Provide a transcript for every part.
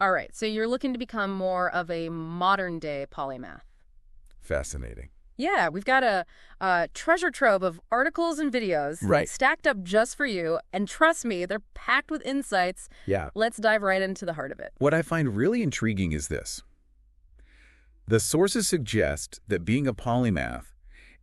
All right, so you're looking to become more of a modern-day polymath. Fascinating. Yeah, we've got a treasure trove of articles and videos Right. stacked up just for you, and trust me, they're packed with insights. Yeah. Let's dive right into the heart of it. What I find really intriguing is this. The sources suggest that being a polymath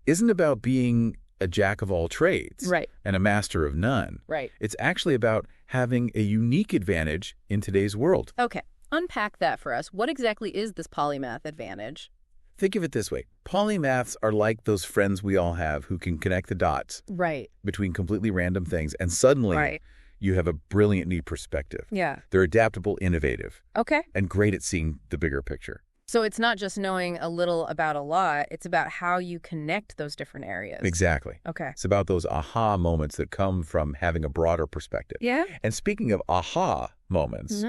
isn't about being a jack of all trades Right. and a master of none. Right. It's actually about having a unique advantage in today's world. Okay, unpack that for us. What exactly is this polymath advantage? Think of it this way. Polymaths are like those friends we all have who can connect the dots Right. between completely random things, and suddenly you have a brilliant new perspective. Yeah. They're adaptable, innovative, Okay. and great at seeing the bigger picture. So it's not just knowing a little about a lot, it's about how you connect those different areas. Exactly. Okay. It's about those aha moments that come from having a broader perspective. Yeah? And speaking of aha moments,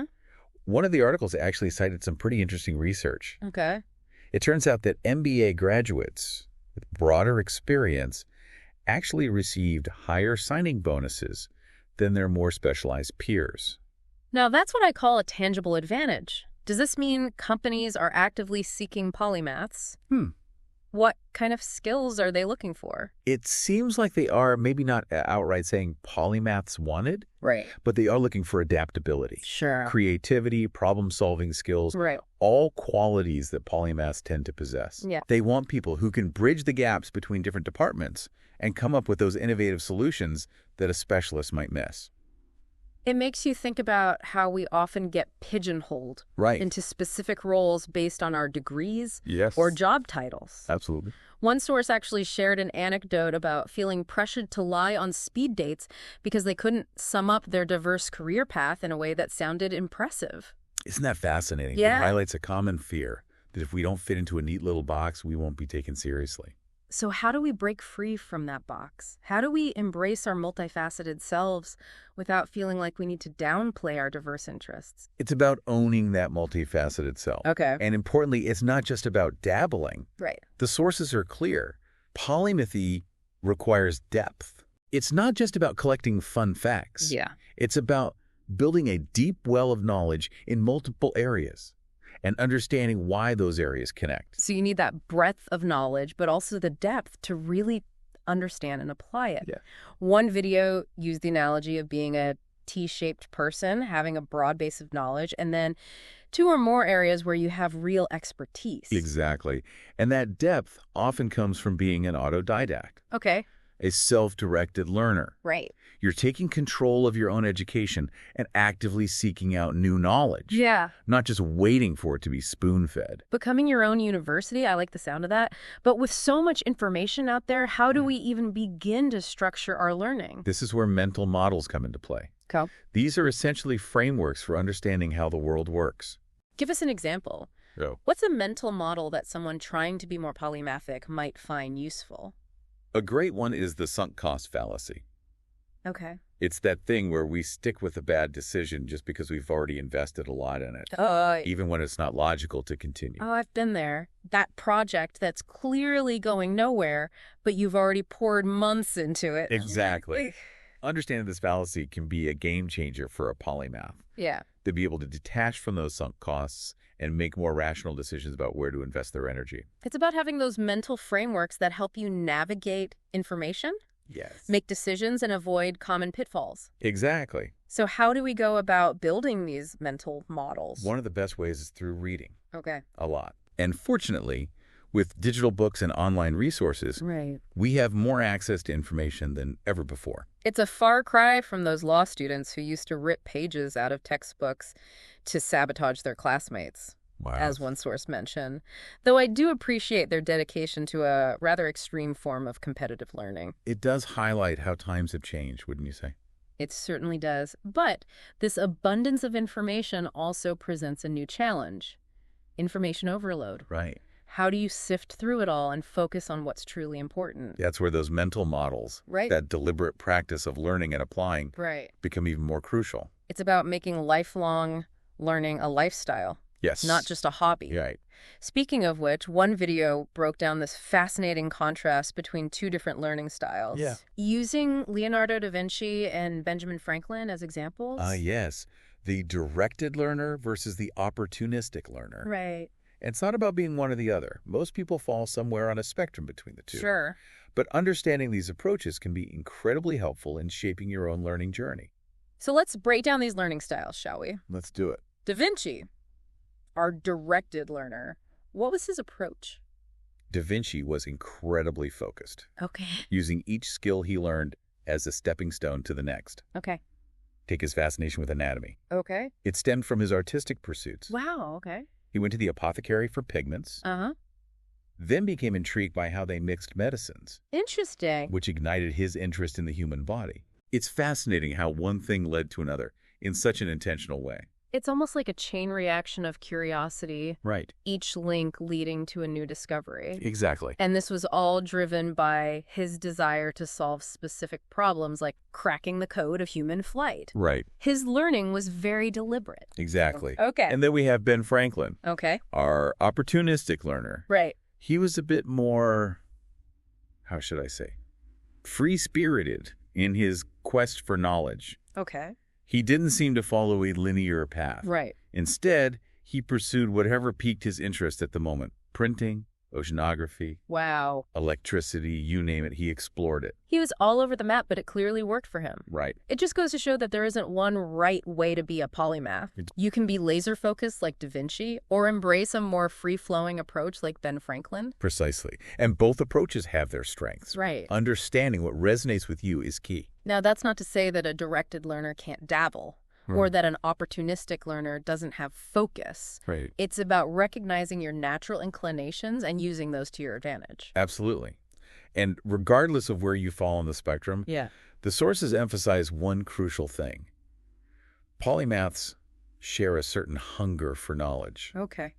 one of the articles actually cited some pretty interesting research. Okay. It turns out that MBA graduates with broader experience actually received higher signing bonuses than their more specialized peers. Now, that's what I call a tangible advantage. Does this mean companies are actively seeking polymaths? What kind of skills are they looking for? It seems like they are maybe not outright saying polymaths wanted, Right. but they are looking for adaptability, Sure. creativity, problem-solving skills, Right. all qualities that polymaths tend to possess. Yeah. They want people who can bridge the gaps between different departments and come up with those innovative solutions that a specialist might miss. It makes you think about how we often get pigeonholed into specific roles based on our degrees or job titles. Absolutely. One source actually shared an anecdote about feeling pressured to lie on speed dates because they couldn't sum up their diverse career path in a way that sounded impressive. Isn't that fascinating? Yeah. It highlights a common fear that if we don't fit into a neat little box, we won't be taken seriously. So how do we break free from that box? How do we embrace our multifaceted selves without feeling like we need to downplay our diverse interests? It's about owning that multifaceted self. Okay. And importantly, it's not just about dabbling. Right. The sources are clear. Polymathy requires depth. It's not just about collecting fun facts. Yeah. It's about building a deep well of knowledge in multiple areas and understanding why those areas connect. So you need that breadth of knowledge, but also the depth to really understand and apply it. Yeah. One video used the analogy of being a T-shaped person, having a broad base of knowledge, and then 2 or more areas where you have real expertise. Exactly. And that depth often comes from being an autodidact, Okay. a self-directed learner. Right. You're taking control of your own education and actively seeking out new knowledge. Yeah. Not just waiting for it to be spoon-fed. Becoming your own university, I like the sound of that. But with so much information out there, how do we even begin to structure our learning? This is where mental models come into play. Okay. These are essentially frameworks for understanding how the world works. Give us an example. So, What's a mental model that someone trying to be more polymathic might find useful? a great one is the sunk cost fallacy. Okay. It's that thing where we stick with a bad decision just because we've already invested a lot in it, even when it's not logical to continue. Oh, I've been there. That project that's clearly going nowhere, but you've already poured months into it. Exactly. Understanding this fallacy can be a game changer for a polymath. Yeah. To be able to detach from those sunk costs and make more rational decisions about where to invest their energy. It's about having those mental frameworks that help you navigate information, Yes. make decisions, and avoid common pitfalls. Exactly. So how do we go about building these mental models? One of the best ways is through reading. Okay. A lot. And fortunately, with digital books and online resources, Right. we have more access to information than ever before. It's a far cry from those law students who used to rip pages out of textbooks to sabotage their classmates, Wow. as one source mentioned. Though I do appreciate their dedication to a rather extreme form of competitive learning. It does highlight how times have changed, wouldn't you say? It certainly does. But this abundance of information also presents a new challenge. Information overload. Right. How do you sift through it all and focus on what's truly important? That's where those mental models, Right. that deliberate practice of learning and applying, Right. become even more crucial. It's about making lifelong learning a lifestyle, Yes. not just a hobby. Right. Speaking of which, one video broke down this fascinating contrast between 2 different learning styles. Yeah. Using Leonardo da Vinci and Benjamin Franklin as examples. Yes. The directed learner versus the opportunistic learner. Right. And it's not about being one or the other. Most people fall somewhere on a spectrum between the two. Sure. But understanding these approaches can be incredibly helpful in shaping your own learning journey. So let's break down these learning styles, shall we? Let's do it. Da Vinci, our directed learner. What was his approach? Da Vinci was incredibly focused, Okay. using each skill he learned as a stepping stone to the next. Okay. Take his fascination with anatomy. Okay. It stemmed from his artistic pursuits. Wow, okay. He went to the apothecary for pigments, Uh-huh. then became intrigued by how they mixed medicines, Interesting. which ignited his interest in the human body. It's fascinating how one thing led to another in such an intentional way. It's almost like a chain reaction of curiosity, Right. each link leading to a new discovery. Exactly. And this was all driven by his desire to solve specific problems like cracking the code of human flight. Right. His learning was very deliberate. Exactly. Okay. And then we have Ben Franklin, Okay. our opportunistic learner. Right. He was a bit more, how should I say, free-spirited in his quest for knowledge. Okay. He didn't seem to follow a linear path. Right. Instead, he pursued whatever piqued his interest at the moment. Printing, oceanography, Wow. electricity, you name it, he explored it. He was all over the map, but it clearly worked for him. Right. It just goes to show that there isn't one right way to be a polymath. You can be laser-focused like Da Vinci or embrace a more free-flowing approach like Ben Franklin. Precisely. And both approaches have their strengths. Right. Understanding what resonates with you is key. Now, that's not to say that a directed learner can't dabble or that an opportunistic learner doesn't have focus. Right. It's about recognizing your natural inclinations and using those to your advantage. Absolutely. And regardless of where you fall on the spectrum, Yeah. the sources emphasize one crucial thing. Polymaths share a certain hunger for knowledge. Okay.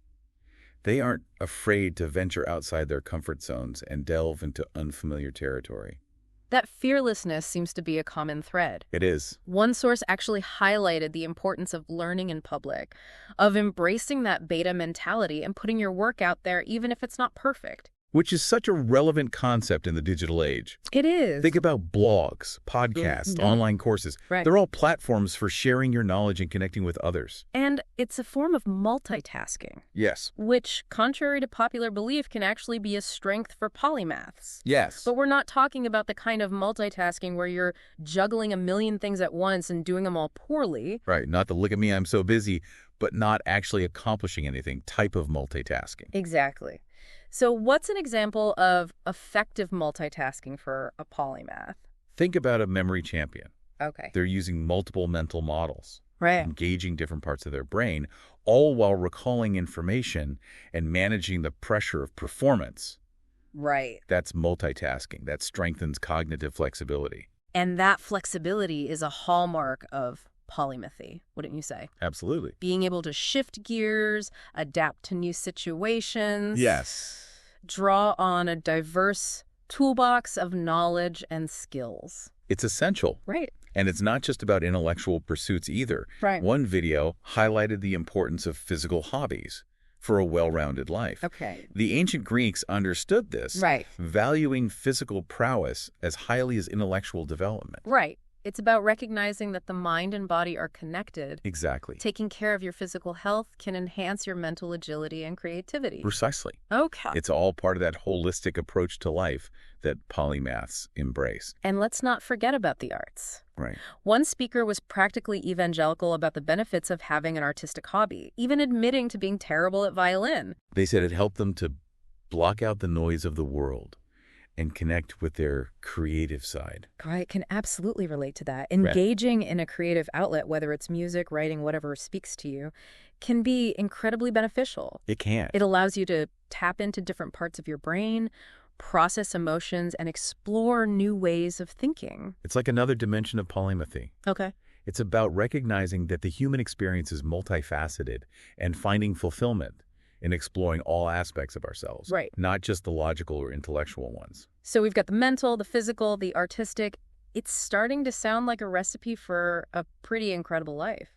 They aren't afraid to venture outside their comfort zones and delve into unfamiliar territory. That fearlessness seems to be a common thread. It is. One source actually highlighted the importance of learning in public, of embracing that beta mentality and putting your work out there even if it's not perfect. Which is such a relevant concept in the digital age. It is. Think about blogs, podcasts, online courses. Right. They're all platforms for sharing your knowledge and connecting with others. And it's a form of multitasking, Yes. which, contrary to popular belief, can actually be a strength for polymaths. Yes. But we're not talking about the kind of multitasking where you're juggling a million things at once and doing them all poorly. Right. Not the look at me, I'm so busy, but not actually accomplishing anything type of multitasking. Exactly. So what's an example of effective multitasking for a polymath? Think about a memory champion. Okay. They're using multiple mental models, Right. engaging different parts of their brain, all while recalling information and managing the pressure of performance. Right. That's multitasking. That strengthens cognitive flexibility. And that flexibility is a hallmark of polymathy, wouldn't you say? Absolutely. Being able to shift gears, adapt to new situations. Yes. Draw on a diverse toolbox of knowledge and skills. It's essential. Right. And it's not just about intellectual pursuits either. Right. One video highlighted the importance of physical hobbies for a well-rounded life. Okay. The ancient Greeks understood this, Right. valuing physical prowess as highly as intellectual development. Right. It's about recognizing that the mind and body are connected. Exactly. Taking care of your physical health can enhance your mental agility and creativity. Precisely. Okay. It's all part of that holistic approach to life that polymaths embrace. And let's not forget about the arts. Right. One speaker was practically evangelical about the benefits of having an artistic hobby, even admitting to being terrible at violin. They said it helped them to block out the noise of the world and connect with their creative side. I can absolutely relate to that. Engaging in a creative outlet, whether it's music, writing, whatever speaks to you, can be incredibly beneficial. It can. It allows you to tap into different parts of your brain, process emotions, and explore new ways of thinking. It's like another dimension of polymathy. Okay. It's about recognizing that the human experience is multifaceted and finding fulfillment in exploring all aspects of ourselves. Right. Not just the logical or intellectual ones. So we've got the mental, the physical, the artistic. It's starting to sound like a recipe for a pretty incredible life.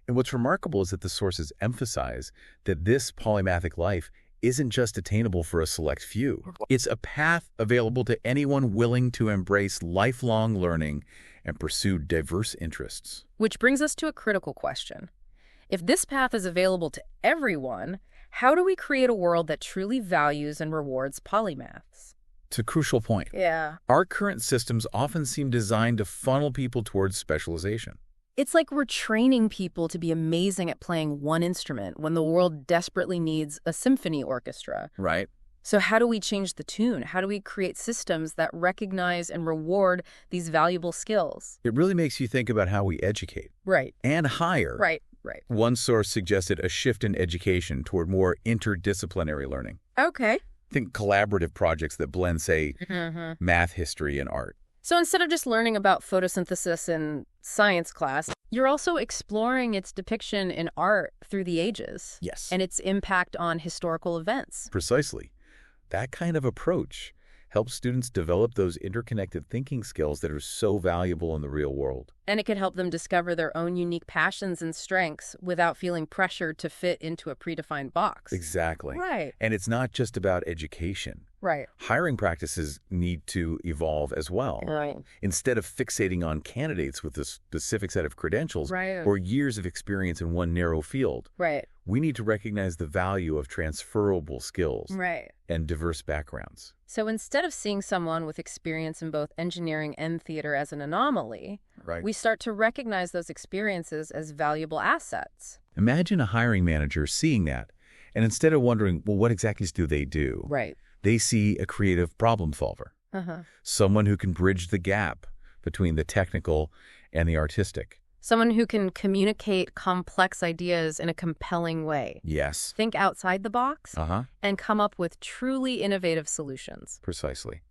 And what's remarkable is that the sources emphasize that this polymathic life isn't just attainable for a select few. It's a path available to anyone willing to embrace lifelong learning and pursue diverse interests. Which brings us to a critical question. If this path is available to everyone, how do we create a world that truly values and rewards polymaths? It's a crucial point. Yeah. Our current systems often seem designed to funnel people towards specialization. It's like we're training people to be amazing at playing one instrument when the world desperately needs a symphony orchestra. Right. So how do we change the tune? How do we create systems that recognize and reward these valuable skills? It really makes you think about how we educate. Right. And hire. Right. One source suggested a shift in education toward more interdisciplinary learning. Okay. Think collaborative projects that blend, say, math, history, and art. So instead of just learning about photosynthesis in science class, you're also exploring its depiction in art through the ages. Yes. And its impact on historical events. Precisely. That kind of approach helps students develop those interconnected thinking skills that are so valuable in the real world. And it can help them discover their own unique passions and strengths without feeling pressured to fit into a predefined box. Exactly. Right. And it's not just about education. Right. Hiring practices need to evolve as well. Right. Instead of fixating on candidates with a specific set of credentials Right. or years of experience in one narrow field, Right. we need to recognize the value of transferable skills Right. and diverse backgrounds. So instead of seeing someone with experience in both engineering and theater as an anomaly, Right. we start to recognize those experiences as valuable assets. Imagine a hiring manager seeing that, and instead of wondering, well, what exactly do they do? Right. They see a creative problem solver, someone who can bridge the gap between the technical and the artistic. Someone who can communicate complex ideas in a compelling way. Yes. Think outside the box Uh-huh. and come up with truly innovative solutions. Precisely.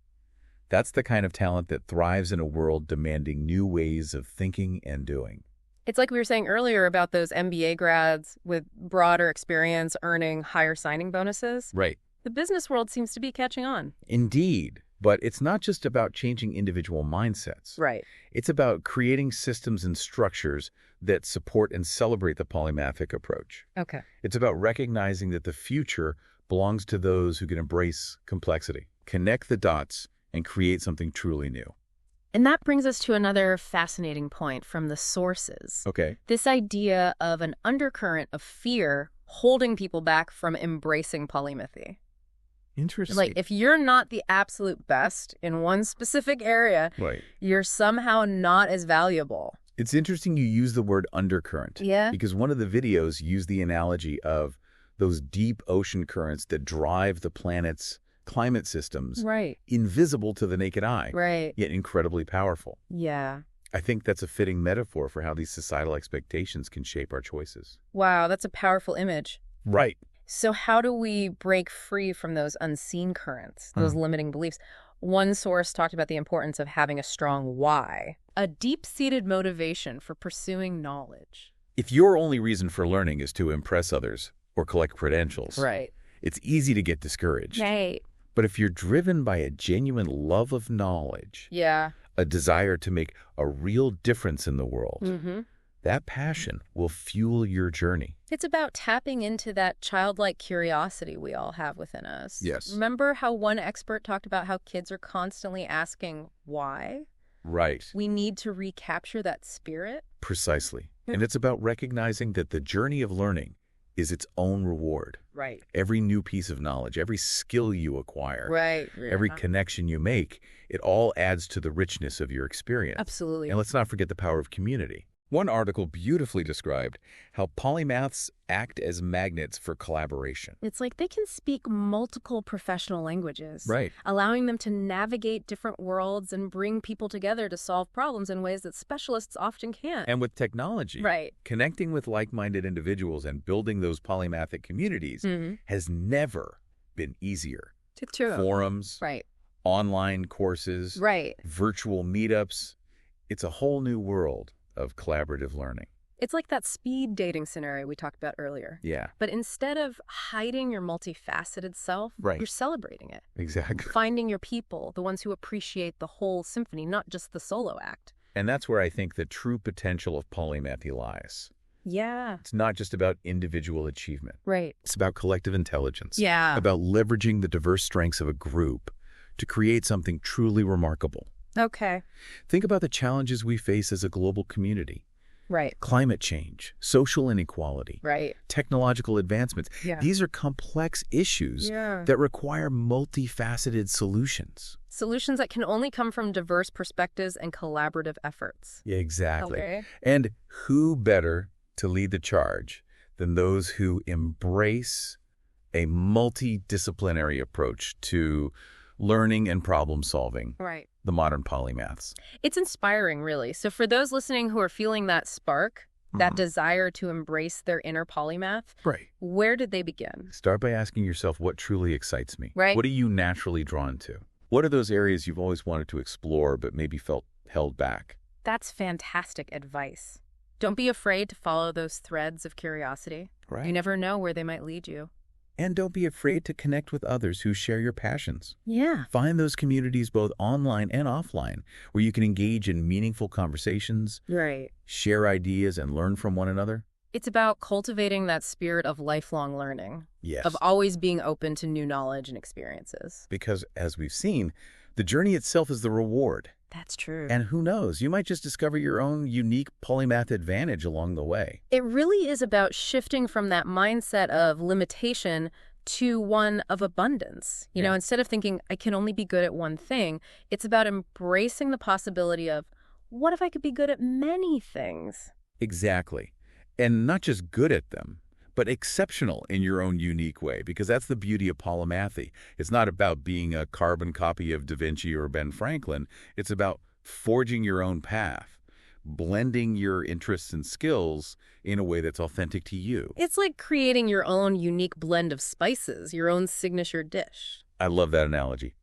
That's the kind of talent that thrives in a world demanding new ways of thinking and doing. It's like we were saying earlier about those MBA grads with broader experience earning higher signing bonuses. Right. The business world seems to be catching on. Indeed. But it's not just about changing individual mindsets. Right. It's about creating systems and structures that support and celebrate the polymathic approach. Okay. It's about recognizing that the future belongs to those who can embrace complexity, connect the dots, and create something truly new. And that brings us to another fascinating point from the sources. Okay. This idea of an undercurrent of fear holding people back from embracing polymathy. Interesting. Like, if you're not the absolute best in one specific area, Right. you're somehow not as valuable. It's interesting you use the word undercurrent. Yeah. Because one of the videos used the analogy of those deep ocean currents that drive the planet's climate systems, Right. invisible to the naked eye, Right. yet incredibly powerful. Yeah. I think that's a fitting metaphor for how these societal expectations can shape our choices. Wow, that's a powerful image. Right. So how do we break free from those unseen currents, those limiting beliefs? One source talked about the importance of having a strong why, a deep-seated motivation for pursuing knowledge. If your only reason for learning is to impress others or collect credentials, Right. it's easy to get discouraged. Right. But if you're driven by a genuine love of knowledge, Yeah. a desire to make a real difference in the world, Mm-hmm. that passion will fuel your journey. It's about tapping into that childlike curiosity we all have within us. Yes. Remember how one expert talked about how kids are constantly asking why? Right. We need to recapture that spirit. Precisely. And it's about recognizing that the journey of learning is its own reward. Right. Every new piece of knowledge, every skill you acquire, Right. every connection you make, it all adds to the richness of your experience. Absolutely. And let's not forget the power of community. One article beautifully described how polymaths act as magnets for collaboration. It's like they can speak multiple professional languages. Right. Allowing them to navigate different worlds and bring people together to solve problems in ways that specialists often can't. And with technology, Right. connecting with like-minded individuals and building those polymathic communities has never been easier. It's true. Forums, Right. online courses, Right. virtual meetups. It's a whole new world of collaborative learning. It's like that speed dating scenario we talked about earlier. Yeah, But instead of hiding your multifaceted self, Right. you're celebrating it. exactly. Finding your people, the ones who appreciate the whole symphony, not just the solo act. And that's where I think the true potential of polymathy lies. Yeah. It's not just about individual achievement. Right. It's about collective intelligence. Yeah. About leveraging the diverse strengths of a group to create something truly remarkable. Okay. Think about the challenges we face as a global community. Right. Climate change, social inequality, Right. technological advancements. Yeah. These are complex issues Yeah. that require multifaceted solutions. Solutions that can only come from diverse perspectives and collaborative efforts. Yeah, exactly. Okay. And who better to lead the charge than those who embrace a multidisciplinary approach to learning and problem solving, Right. the modern polymaths? It's inspiring, really. So for those listening who are feeling that spark, that desire to embrace their inner polymath, Right. where did they begin? Start by asking yourself what truly excites me. Right. What are you naturally drawn to? What are those areas you've always wanted to explore but maybe felt held back? That's fantastic advice. Don't be afraid to follow those threads of curiosity. Right. You never know where they might lead you. And don't be afraid to connect with others who share your passions. Yeah. Find those communities both online and offline where you can engage in meaningful conversations, Right. share ideas, and learn from one another. It's about cultivating that spirit of lifelong learning, Yes. of always being open to new knowledge and experiences. Because, as we've seen, the journey itself is the reward. That's true. And who knows, you might just discover your own unique polymath advantage along the way. It really is about shifting from that mindset of limitation to one of abundance. You know, instead of thinking, I can only be good at one thing, it's about embracing the possibility of, what if I could be good at many things? Exactly. And not just good at them, but exceptional in your own unique way, because that's the beauty of polymathy. It's not about being a carbon copy of Da Vinci or Ben Franklin. It's about forging your own path, blending your interests and skills in a way that's authentic to you. It's like creating your own unique blend of spices, your own signature dish. I love that analogy.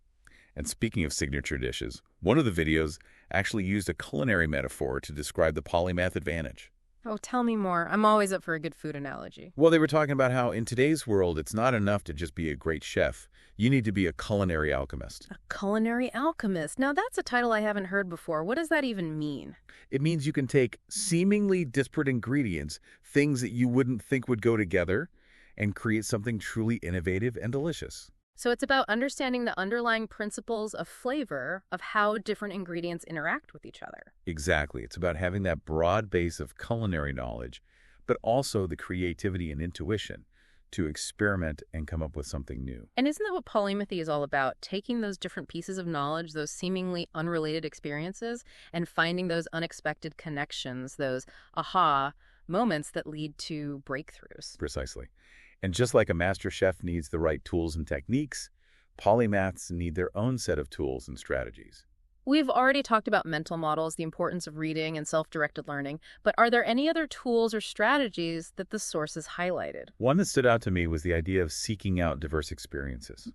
And speaking of signature dishes, one of the videos actually used a culinary metaphor to describe the polymath advantage. Oh, tell me more. I'm always up for a good food analogy. Well, they were talking about how in today's world, it's not enough to just be a great chef. You need to be a culinary alchemist. A culinary alchemist. Now, that's a title I haven't heard before. What does that even mean? It means you can take seemingly disparate ingredients, things that you wouldn't think would go together, and create something truly innovative and delicious. So it's about understanding the underlying principles of flavor, of how different ingredients interact with each other. Exactly. It's about having that broad base of culinary knowledge, but also the creativity and intuition to experiment and come up with something new. And isn't that what polymathy is all about? Taking those different pieces of knowledge, those seemingly unrelated experiences, and finding those unexpected connections, those aha moments that lead to breakthroughs. Precisely. And just like a master chef needs the right tools and techniques, polymaths need their own set of tools and strategies. We've already talked about mental models, the importance of reading and self-directed learning, but are there any other tools or strategies that the sources highlighted? One that stood out to me was the idea of seeking out diverse experiences.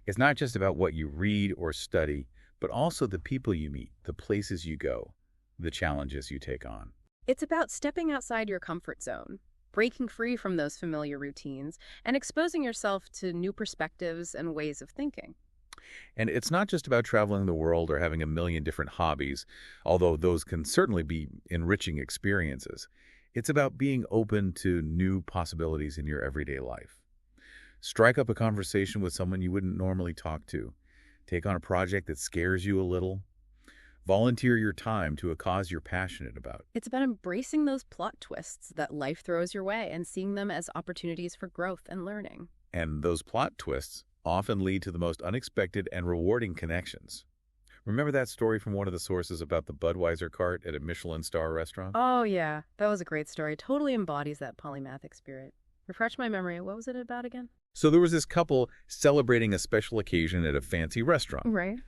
It's not just about what you read or study, but also the people you meet, the places you go, the challenges you take on. It's about stepping outside your comfort zone, breaking free from those familiar routines, and exposing yourself to new perspectives and ways of thinking. And it's not just about traveling the world or having a million different hobbies, although those can certainly be enriching experiences. It's about being open to new possibilities in your everyday life. Strike up a conversation with someone you wouldn't normally talk to. Take on a project that scares you a little. Volunteer your time to a cause you're passionate about. It's about embracing those plot twists that life throws your way and seeing them as opportunities for growth and learning. And those plot twists often lead to the most unexpected and rewarding connections. Remember that story from one of the sources about the Budweiser cart at a Michelin star restaurant? Oh, yeah. That was a great story. Totally embodies that polymathic spirit. Refresh my memory. What was it about again? So there was this couple celebrating a special occasion at a fancy restaurant. Right.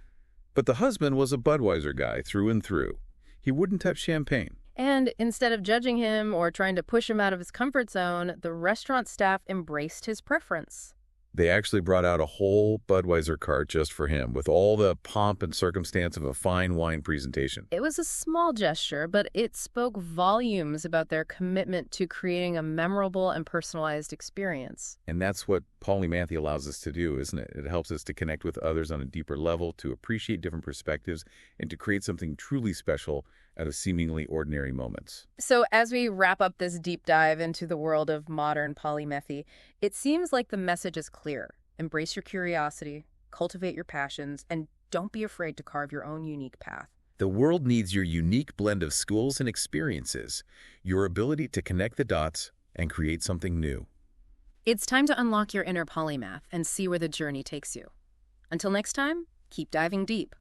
But the husband was a Budweiser guy through and through. He wouldn't touch champagne. And instead of judging him or trying to push him out of his comfort zone, the restaurant staff embraced his preference. They actually brought out a whole Budweiser cart just for him, with all the pomp and circumstance of a fine wine presentation. It was a small gesture, but it spoke volumes about their commitment to creating a memorable and personalized experience. And that's what polymathy allows us to do, isn't it? It helps us to connect with others on a deeper level, to appreciate different perspectives, and to create something truly special out of seemingly ordinary moments. So as we wrap up this deep dive into the world of modern polymathy, it seems like the message is clear. Embrace your curiosity, cultivate your passions, and Don't be afraid to carve your own unique path. The world needs your unique blend of skills and experiences, your ability to connect the dots and create something new. It's time to unlock your inner polymath and see where the journey takes you. Until next time, keep diving deep.